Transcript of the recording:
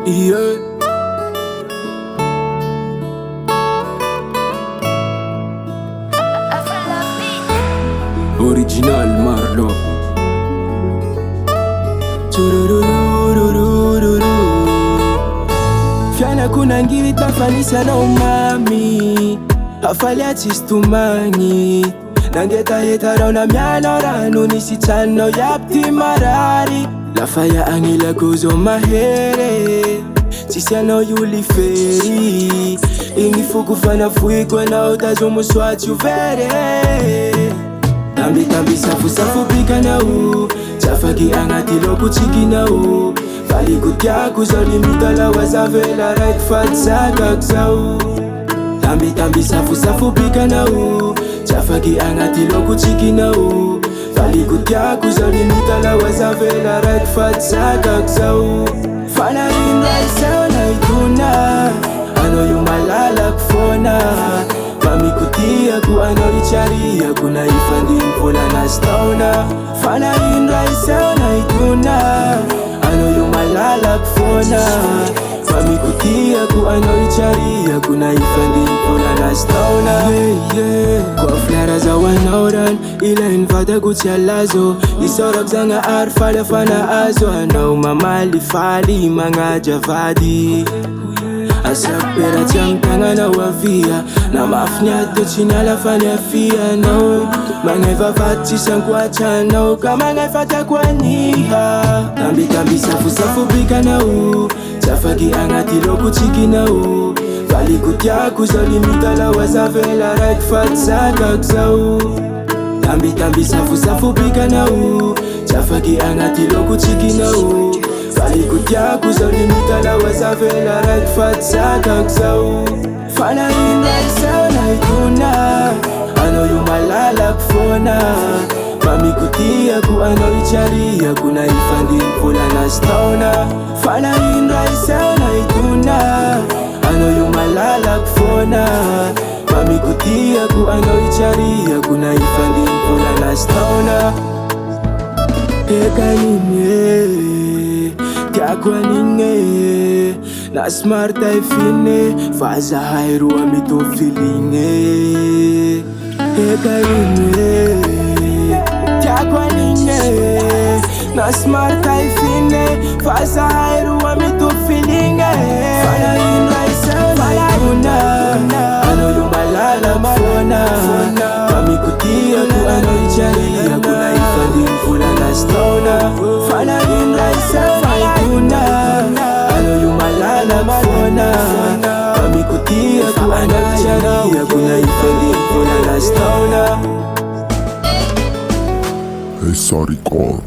Yeah. Original Marlo. Fiana kuna ngiri tafanisa na umami afali atistumani nangeta heta rauna miano rano nisitano yapti marari lafaya angila kuzo mahere sisiano yuli feri ingifuku fana fuikwe na utazumu swati uvere tambi tambi safu safu pika na u chafaki angati loku chiki na u fali kutia kuzolimita la wazavela right fat saka kusau tambi tambi safu safu pika na u chafaki angati loku chiki na u fali kutia kuzolimita la wazavela right fat saka kusau fana rinda isao na ituna ano yumalala kufona mami kutia ku anoricharia kuna ifandi mpola na stauna fana rinda isao na ituna ano yumalala kufona mami kutia ku anoricharia kuna ifandi mpola na stauna kwa flara za wanauran ila invada kutia lazo isorab zanga arfale fana azo anau mamali fali manga javadi asapera tanga na wavia na mafnya to china la fanya fia no maneva vati sankwa chano kama ngafata kwa niha tambi tambi safu safu bika na u chafaki angati loku chiki na u fali kutia kuzolimita la wazavela right fat saka kusau tambi tambi safu safu bika na u chafaki angati loku chiki na u fali kutia kuzolimita la wazavela right fat saka kusau fana rinda isao na ituna ano yumalala kufona mami kutia ku anoricharia kuna ifandi mpola na stauna fana rinda isao na ituna ano yumalala kufona mami kutia ku anoricharia kuna ifandi mpola na stauna eka nine kwa ninge na smart ifine faza hairu amito feelinge eka ine kwa ninge na smart ifine faza hairu amito feelinge fana inra isao na ituna ano yumalala kufona mami kutia ku anoricharia kuna ifandi mpola na stauna fana inra isao ano yumalala kufona mami kutia ku anoricharia kuna ifandi mpola na stauna Hey, sorry, call.